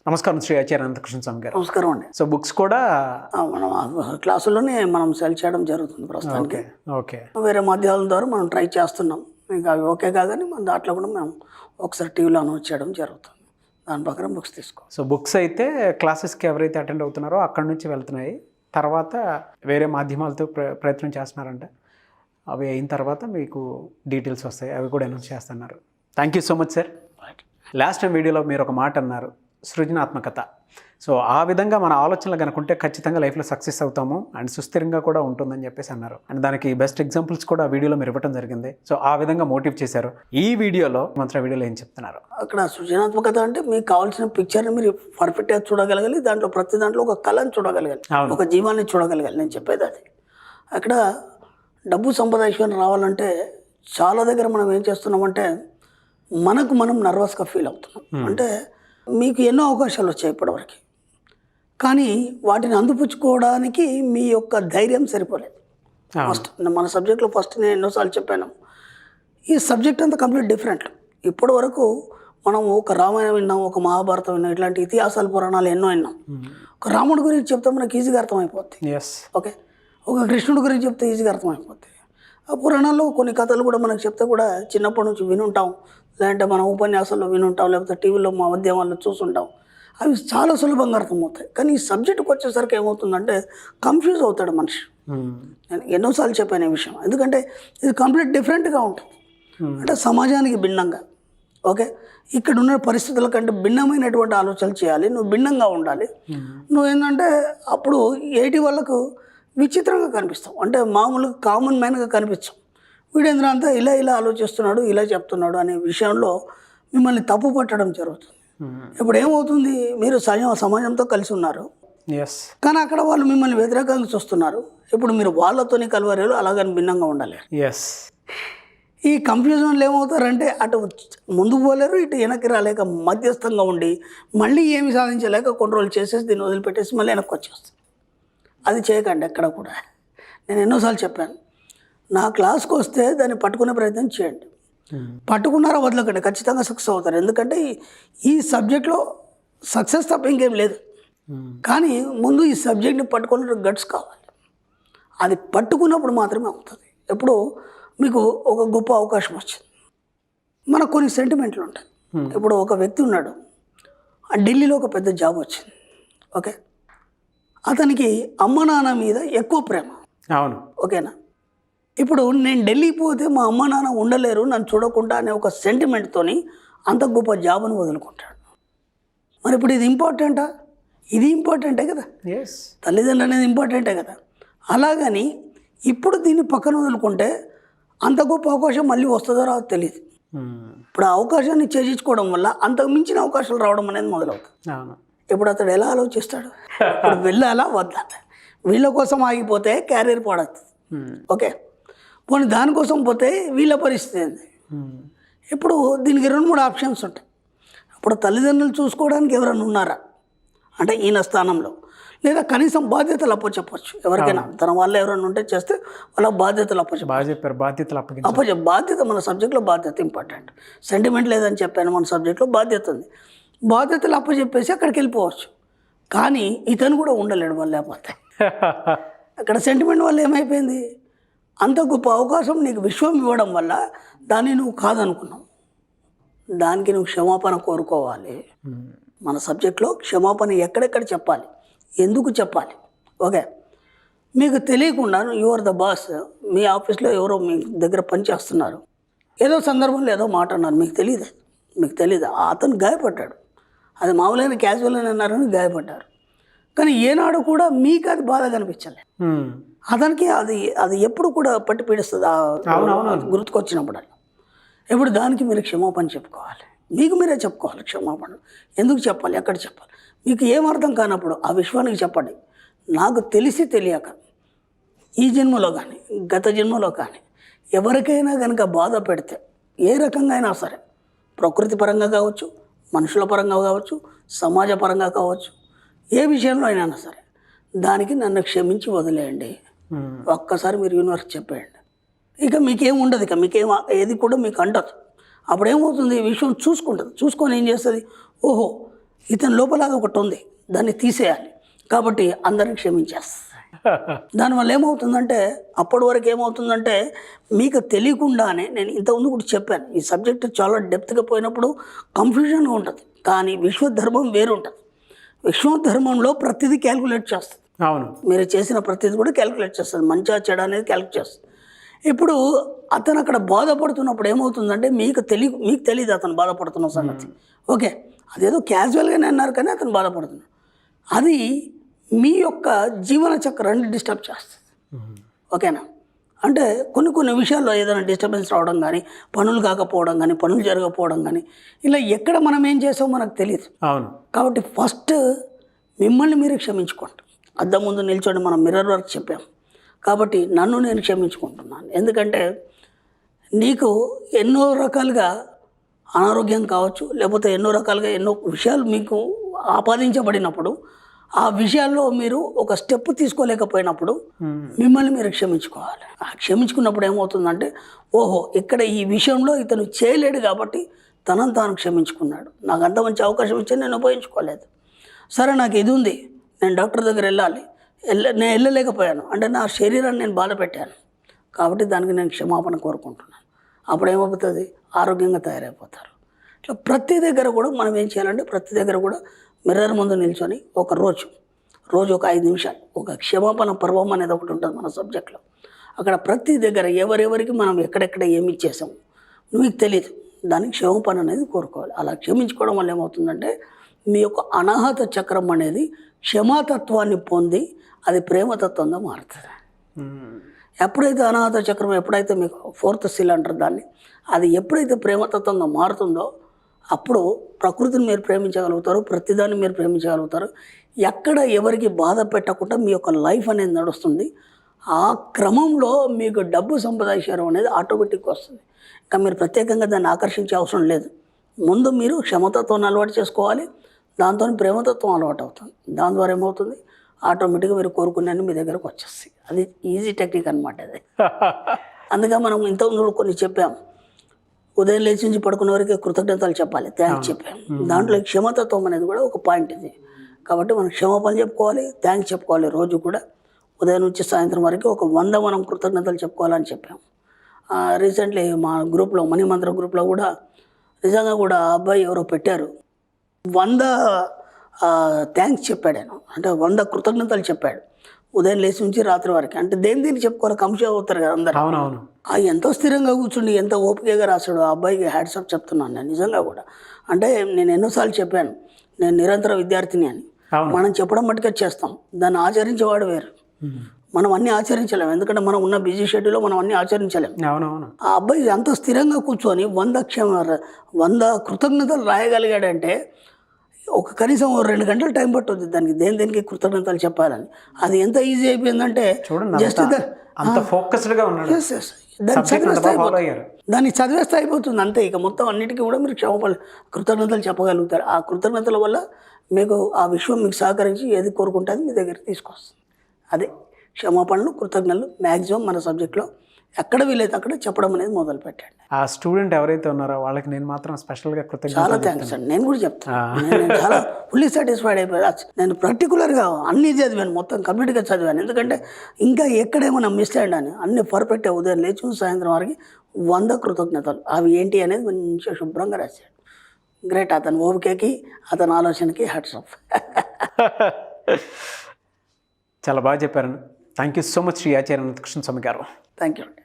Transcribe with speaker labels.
Speaker 1: నమస్కారం శ్రీ ఆచార్య అనంతకృష్ణ స్వామి గారు.
Speaker 2: నమస్కారం అండి.
Speaker 1: సో బుక్స్ కూడా
Speaker 2: మనం క్లాసుల్లోనే మనం సెల్ చేయడం జరుగుతుంది ప్రస్తుతానికి.
Speaker 1: ఓకే
Speaker 2: వేరే మాధ్యమాల ద్వారా మనం ట్రై చేస్తున్నాం. ఇంకా అవి ఓకే కాదని మన దాంట్లో కూడా మేము ఒకసారి టీవీలో అనౌన్స్ చేయడం జరుగుతుంది. దాని ప్రకారం బుక్స్ తీసుకో.
Speaker 1: సో బుక్స్ అయితే క్లాసెస్కి ఎవరైతే అటెండ్ అవుతున్నారో అక్కడి నుంచి వెళ్తున్నాయి. తర్వాత వేరే మాధ్యమాలతో ప్రయత్నం చేస్తున్నారంట. అవి అయిన తర్వాత మీకు డీటెయిల్స్ వస్తాయి, అవి కూడా అనౌన్స్ చేస్తున్నారు. Thank you so much sir. Last time వీడియోలో మీరు ఒక మాట అన్నారు, సృజనాత్మకత. సో ఆ విధంగా మన ఆలోచనలు కనుకుంటే ఖచ్చితంగా లైఫ్లో సక్సెస్ అవుతాము అండ్ సుస్థిరంగా కూడా ఉంటుందని చెప్పేసి అన్నారు. అండ్ దానికి బెస్ట్ ఎగ్జాంపుల్స్ కూడా ఆ వీడియోలో మీరు ఇవ్వడం జరిగింది. సో ఆ విధంగా మోటివ్ చేశారు. ఈ వీడియోలో మంత్ర వీడియోలో ఏం చెప్తున్నారు?
Speaker 2: అక్కడ సృజనాత్మకత అంటే మీకు కావాల్సిన పిక్చర్ని మీరు పర్ఫెక్ట్గా చూడగలగాలి. దాంట్లో ప్రతి దాంట్లో ఒక కళను చూడగలగాలి, ఒక జీవాన్ని చూడగలగాలి. నేను చెప్పేది అది. అక్కడ డబ్బు సంపాదించుకొని రావాలంటే చాలా దగ్గర మనం ఏం చేస్తున్నామంటే మనకు మనం నర్వస్గా ఫీల్ అవుతున్నాం. అంటే మీకు ఎన్నో అవకాశాలు వచ్చాయి ఇప్పటివరకు, కానీ వాటిని అందిపుచ్చుకోవడానికి మీ యొక్క ధైర్యం సరిపోలేదు. ఫస్ట్ మన సబ్జెక్ట్లో ఫస్ట్ నేను ఎన్నోసార్లు చెప్పాను, ఈ సబ్జెక్ట్ అంతా కంప్లీట్ డిఫరెంట్. ఇప్పటి వరకు మనం ఒక రామాయణం విన్నాం, ఒక మహాభారతం విన్నాం, ఇట్లాంటి ఇతిహాసాలు పురాణాలు ఎన్నో విన్నాం. ఒక రాముడి గురించి చెప్తే మనకి ఈజీగా అర్థమైపోద్ది. ఓకే, ఒక కృష్ణుడి గురించి చెప్తే ఈజీగా అర్థమైపోద్ది. ఆ పురాణాల్లో కొన్ని కథలు కూడా మనకు చెప్తే కూడా చిన్నప్పటి నుంచి వినుంటాం, లేదంటే మనం ఉపన్యాసాల్లో వినుంటాం, లేకపోతే టీవీలో మా మాధ్యమాల్లో చూసుంటాం. అవి చాలా సులభంగా అర్థమవుతాయి. కానీ ఈ సబ్జెక్టుకి వచ్చేసరికి ఏమవుతుందంటే కన్ఫ్యూజ్ అవుతాడు మనిషి. నేను ఎన్నోసార్లు చెప్పాను ఈ విషయం, ఎందుకంటే ఇది కంప్లీట్ డిఫరెంట్గా ఉంటుంది. అంటే సమాజానికి భిన్నంగా, ఓకే, ఇక్కడ ఉన్న పరిస్థితుల కంటే భిన్నమైనటువంటి ఆలోచనలు చేయాలి. నువ్వు భిన్నంగా ఉండాలి. నువ్వు ఏంటంటే అప్పుడు ఏటి వాళ్ళకు విచిత్రంగా కనిపిస్తావు. అంటే మామూలుగా కామన్ మ్యాన్గా కనిపించాం. వీడేంద్ర అంతా ఇలా ఇలా ఆలోచిస్తున్నాడు, ఇలా చెప్తున్నాడు అనే విషయంలో మిమ్మల్ని తప్పు పట్టడం జరుగుతుంది. ఇప్పుడు ఏమవుతుంది, మీరు సమాజంతో కలిసి ఉన్నారు, కానీ అక్కడ వాళ్ళు మిమ్మల్ని వ్యతిరేకంగా చూస్తున్నారు. ఇప్పుడు మీరు వాళ్ళతోని కలవరేలు, అలాగని భిన్నంగా ఉండాలి. ఈ కన్ఫ్యూజన్లు ఏమవుతారంటే అటు ముందుకు పోలేరు, ఇటు వెనక్కి రాలేక మధ్యస్థంగా ఉండి మళ్ళీ ఏమి సాధించలేక కంట్రోల్ చేసేసి దీన్ని వదిలిపెట్టేసి మళ్ళీ వెనక్కి వచ్చేస్తుంది. అది చేయకండి ఎక్కడ కూడా. నేను ఎన్నోసార్లు చెప్పాను, నా క్లాస్కి వస్తే దాన్ని పట్టుకునే ప్రయత్నం చేయండి. పట్టుకున్నారా వదలకండి, ఖచ్చితంగా సక్సెస్ అవుతారు. ఎందుకంటే ఈ సబ్జెక్ట్లో సక్సెస్ తప్ప ఇంకేం లేదు. కానీ ముందు ఈ సబ్జెక్ట్ని పట్టుకునే గట్స్ కావాలి. అది పట్టుకున్నప్పుడు మాత్రమే అవుతుంది. ఎప్పుడు మీకు ఒక గొప్ప అవకాశం వచ్చింది, మనకు కొన్ని సెంటిమెంట్లు ఉంటాయి. ఇప్పుడు ఒక వ్యక్తి ఉన్నాడు, ఢిల్లీలో ఒక పెద్ద జాబ్ వచ్చింది, ఓకే, అతనికి అమ్మ నాన్న మీద ఎక్కువ ప్రేమ.
Speaker 1: అవును,
Speaker 2: ఓకేనా. ఇప్పుడు నేను ఢిల్లీ పోతే మా అమ్మ నాన్న ఉండలేరు నన్ను చూడకుండా అనే ఒక సెంటిమెంట్తోని అంత గొప్ప జాబ్ను వదులుకుంటాడు. మరి ఇప్పుడు ఇది ఇంపార్టెంటా? ఇది ఇంపార్టెంటే కదా, తల్లిదండ్రులు అనేది ఇంపార్టెంటే కదా. అలాగని ఇప్పుడు దీన్ని పక్కన వదులుకుంటే అంత గొప్ప అవకాశం మళ్ళీ వస్తుందో రాదో తెలియదు. ఇప్పుడు ఆ అవకాశాన్ని చేయించుకోవడం వల్ల అంతకు మించిన అవకాశాలు రావడం అనేది మొదలవుతుంది. ఇప్పుడు అతడు ఎలా ఆలోచిస్తాడు, ఇప్పుడు వెళ్ళాలా వద్దా? వీళ్ళ కోసం ఆగిపోతే క్యారియర్ పాడవుతుంది, ఓకే. పోనీ దానికోసం పోతే వీళ్ళ పరిస్థితి ఏంది? ఇప్పుడు దీనికి 2-3 ఆప్షన్స్ ఉంటాయి. ఇప్పుడు తల్లిదండ్రులు చూసుకోవడానికి ఎవరైనా ఉన్నారా అంటే ఈయన స్థానంలో, లేదా కనీసం బాధ్యతలు అప్పచెప్పచ్చు ఎవరికైనా. తన వాళ్ళు ఎవరైనా ఉంటే చేస్తే వాళ్ళ బాధ్యతలు అప్పచెప్పారు. బాధ్యత మన సబ్జెక్ట్లో బాధ్యత ఇంపార్టెంట్. సెంటిమెంట్ లేదని చెప్పాను, మన సబ్జెక్ట్లో బాధ్యత ఉంది. బాధ్యతలు అప్పచెప్పేసి అక్కడికి వెళ్ళిపోవచ్చు. కానీ ఇతను కూడా ఉండలేడు వాళ్ళు లేకపోతే. అక్కడ సెంటిమెంట్ వల్ల ఏమైపోయింది, అంత గొప్ప అవకాశం నీకు విశ్వం ఇవ్వడం వల్ల దాన్ని నువ్వు కాదనుకున్నావు. దానికి నువ్వు క్షమాపణ కోరుకోవాలి. మన సబ్జెక్ట్లో క్షమాపణ ఎక్కడెక్కడ చెప్పాలి, ఎందుకు చెప్పాలి, ఓకే. మీకు తెలియకుండా యు ఆర్ ద బాస్, మీ ఆఫీస్లో ఎవరో మీ దగ్గర పనిచేస్తున్నారు, ఏదో సందర్భంలో ఏదో మాట అన్నారు, మీకు తెలియదు. అతను గాయపడ్డాడు. అది మామూలైన క్యాజువల్ అని అన్నారని గాయపడ్డారు. కానీ ఏనాడు కూడా మీకు అది బాధ కనిపించలేదు. అతనికి అది ఎప్పుడు కూడా పట్టి పీడిస్తుంది గుర్తుకొచ్చినప్పుడు. ఇప్పుడు దానికి మీరు క్షమాపణ చెప్పుకోవాలి, మీకు మీరే చెప్పుకోవాలి క్షమాపణ. ఎందుకు చెప్పాలి, ఎక్కడ చెప్పాలి, మీకు ఏం అర్థం కానప్పుడు ఆ విశ్వానికి చెప్పండి. నాకు తెలిసి తెలియక ఈ జన్మలో కానీ గత జన్మలో కానీ ఎవరికైనా కనుక బాధ పెడితే, ఏ రకంగా అయినా సరే, ప్రకృతి పరంగా కావచ్చు, మనుషుల పరంగా కావచ్చు, సమాజ పరంగా కావచ్చు, ఏ విషయంలో అయినా సరే దానికి నన్ను క్షమించి వదిలేయండి. ఒక్కసారి మీరు యూనివర్స్ చెప్పేయండి. ఇక మీకేం ఉండదు, ఇక మీకేం ఏది కూడా మీకు అంటదు. అప్పుడు ఏమవుతుంది, ఈ విషయం చూసుకుంటుంది. చూసుకొని ఏం చేస్తుంది, ఓహో ఇతని లోపల అది ఒకటి ఉంది, దాన్ని తీసేయాలి. కాబట్టి అందరిని క్షమించేస్తుంది. దానివల్ల ఏమవుతుందంటే, అప్పటి వరకు ఏమవుతుందంటే మీకు తెలియకుండానే, నేను ఇంతకుముందు కూడా చెప్పాను, ఈ సబ్జెక్ట్ చాలా డెప్త్గా పోయినప్పుడు కన్ఫ్యూజన్గా ఉంటుంది. కానీ విశ్వధర్మం వేరుంటుంది. విశ్వధర్మంలో ప్రతిదీ క్యాల్కులేట్ చేస్తుంది.
Speaker 1: అవును,
Speaker 2: మీరు చేసిన ప్రతిదీ కూడా క్యాల్కులేట్ చేస్తుంది. మంచిగా చెడ అనేది క్యాల్కులేట్ చేస్తుంది. ఇప్పుడు అతను అక్కడ బాధపడుతున్నప్పుడు ఏమవుతుందంటే మీకు తెలియదు అతను బాధపడుతున్న సంగతి. ఓకే, అదేదో క్యాజువల్గానే అన్నారు కానీ అతను బాధపడుతున్నాడు. అది మీ యొక్క జీవన చక్రాన్ని డిస్టర్బ్ చేస్తుంది. ఓకేనా? అంటే కొన్ని విషయాల్లో ఏదైనా డిస్టర్బెన్స్ రావడం కానీ, పనులు కాకపోవడం కానీ, పనులు జరగకపోవడం కానీ, ఇలా ఎక్కడ మనం ఏం చేసామో మనకు తెలియదు.
Speaker 1: అవును.
Speaker 2: కాబట్టి ఫస్ట్ మిమ్మల్ని మీరు క్షమించుకోండి. అద్దం ముందు నిల్చొని మనం మిర్రర్ వర్క్ చెప్పాం. కాబట్టి నన్ను నేను క్షమించుకుంటున్నాను. ఎందుకంటే నీకు ఎన్నో రకాలుగా అనారోగ్యం కావచ్చు, లేకపోతే ఎన్నో రకాలుగా ఎన్నో విషయాలు మీకు ఆపాదించబడినప్పుడు, ఆ విషయాల్లో మీరు ఒక స్టెప్ తీసుకోలేకపోయినప్పుడు మిమ్మల్ని మీరు క్షమించుకోవాలి. ఆ క్షమించుకున్నప్పుడు ఏమవుతుందంటే, ఓహో ఇక్కడ ఈ విషయంలో ఇతను చేయలేడు కాబట్టి తనను తాను క్షమించుకున్నాడు. నాకు అంత మంచి అవకాశం ఇచ్చి నేను ఉపయోగించుకోలేదు. సరే, నాకు ఇది ఉంది, నేను డాక్టర్ దగ్గర వెళ్ళాలి, నేను వెళ్ళలేకపోయాను అంటే నా శరీరాన్ని నేను బాధ పెట్టాను కాబట్టి దానికి నేను క్షమాపణ కోరుకుంటున్నాను. అప్పుడు ఏమవుతుంది? ఆరోగ్యంగా తయారైపోతారు. ఇట్లా ప్రతి దగ్గర కూడా మనం ఏం చేయాలంటే, ప్రతి దగ్గర కూడా మిర్రర్ ముందు నిల్చొని ఒక రోజు ఒక 5 నిమిషాలు ఒక క్షమాపణ పర్వం అనేది ఒకటి ఉంటుంది మన సబ్జెక్ట్లో. అక్కడ ప్రతి దగ్గర ఎవరెవరికి మనం ఎక్కడెక్కడ ఏమి ఇచ్చేసాము మీకు తెలియదు, దానికి క్షమాపణ అనేది కోరుకోవాలి. అలా క్షమించుకోవడం వల్ల ఏమవుతుందంటే మీ యొక్క అనాహత చక్రం అనేది క్షమాతత్వాన్ని పొంది అది ప్రేమతత్వంగా మారుతుంది. ఎప్పుడైతే అనాహత చక్రం ఎప్పుడైతే మీకు 4th seal అంటారు దాన్ని, అది ఎప్పుడైతే ప్రేమతత్వంగా మారుతుందో అప్పుడు ప్రకృతిని మీరు ప్రేమించగలుగుతారు, ప్రతిదాన్ని మీరు ప్రేమించగలుగుతారు. ఎక్కడ ఎవరికి బాధ పెట్టకుండా మీ యొక్క లైఫ్ అనేది నడుస్తుంది. ఆ క్రమంలో మీకు డబ్బు సంపాదించడం అనేది ఆటోమేటిక్గా వస్తుంది. ఇంకా మీరు ప్రత్యేకంగా దాన్ని ఆకర్షించే అవసరం లేదు. ముందు మీరు క్షమతత్వాన్ని అలవాటు చేసుకోవాలి, దాంతో ప్రేమతత్వం అలవాటు అవుతుంది. దాని ద్వారా ఏమవుతుంది? ఆటోమేటిక్గా మీరు కోరుకునే మీ దగ్గరకు వచ్చేస్తాయి. అది ఈజీ టెక్నిక్ అనమాట అది. అందుకే మనం ఇంతకుముందు కొన్ని చెప్పాం. ఉదయం లేచి నుంచి పడుకునే వరకు కృతజ్ఞతలు చెప్పాలి, థ్యాంక్స్ చెప్పాము. దాంట్లో క్షమతత్వం అనేది కూడా ఒక పాయింట్ ఇది. కాబట్టి మనం క్షమాపణ చెప్పుకోవాలి, థ్యాంక్స్ చెప్పుకోవాలి. రోజు కూడా ఉదయం నుంచి సాయంత్రం వరకు ఒక 100 మనం కృతజ్ఞతలు చెప్పుకోవాలని చెప్పాము. రీసెంట్లీ మా గ్రూప్లో, మనీ మంత్ర గ్రూప్లో కూడా నిజంగా కూడా ఆ అబ్బాయి ఎవరో పెట్టారు, 100 థ్యాంక్స్ చెప్పాడు. ఆయన అంటే 100 కృతజ్ఞతలు చెప్పాడు ఉదయం లేచి నుంచి రాత్రి వరకు. అంటే దేని చెప్పుకోవాలి, కన్ఫ్యూజ్ అవుతారు కదా అందరూ.
Speaker 1: అవునవును.
Speaker 2: ఎంతో స్థిరంగా కూర్చుండి ఎంత ఓపికగా రాశాడు ఆ అబ్బాయికి హ్యాట్సాప్ చెప్తున్నాను నేను నిజంగా కూడా. అంటే నేను ఎన్నోసార్లు చెప్పాను, నేను నిరంతర విద్యార్థిని అని. మనం చెప్పడం మట్టుకే చేస్తాం, దాన్ని ఆచరించేవాడు వేరు. మనం అన్నీ ఆచరించలేము, ఎందుకంటే మనం ఉన్న బిజీ షెడ్యూల్లో మనం అన్నీ ఆచరించలేము.
Speaker 1: అవునవును.
Speaker 2: ఆ అబ్బాయి ఎంతో స్థిరంగా కూర్చొని 100 కృతజ్ఞతలు రాయగలిగాడంటే ఒక కనీసం 2 గంటలు టైం పట్టుద్ది దానికి దేనికి కృతజ్ఞతలు చెప్పాలని. అది ఎంత ఈజీ అయిపోయిందంటే జస్ట్ దాన్ని చదివేస్తే అయిపోతుంది అంతే. ఇక మొత్తం అన్నిటికీ కూడా మీరు కృతజ్ఞతలు చెప్పగలుగుతారు. ఆ కృతజ్ఞతల వల్ల మీకు ఆ విశ్వం మీకు సహకరించి ఏది కోరుకుంటే అది మీ దగ్గరికి తీసుకొస్తుంది. అదే క్షమాపణలు, కృతజ్ఞతలు మ్యాక్సిమం మన సబ్జెక్ట్లో ఎక్కడ వీలైతే అక్కడ చెప్పడం అనేది మొదలు పెట్టండి.
Speaker 1: ఆ స్టూడెంట్ ఎవరైతే ఉన్నారో వాళ్ళకి నేను మాత్రం స్పెషల్గా
Speaker 2: చాలా థ్యాంక్స్ అండి. నేను కూడా చెప్తాను, నేను చాలా ఫుల్లీ సాటిస్ఫైడ్ అయిపోయా. నేను పర్టికులర్గా అన్నీ చదివాను, మొత్తం కంప్లీట్గా చదివాను. ఎందుకంటే ఇంకా ఎక్కడేమన్నా మిస్ అయ్యాను, అన్ని పర్ఫెక్ట్గా ఉదయం లేచి సాయంత్రం వరకు 100 కృతజ్ఞతలు. అవి ఏంటి అనేది మంచిగా శుభ్రంగా రాశాడు. గ్రేట్. అతని ఓపికకి, అతని ఆలోచనకి హ్యాట్స్ ఆఫ్.
Speaker 1: చాలా బాగా చెప్పారు. Thank you so much Shri Acharya Anantakrishna Swami గారు.
Speaker 2: థ్యాంక్ యూ అండి.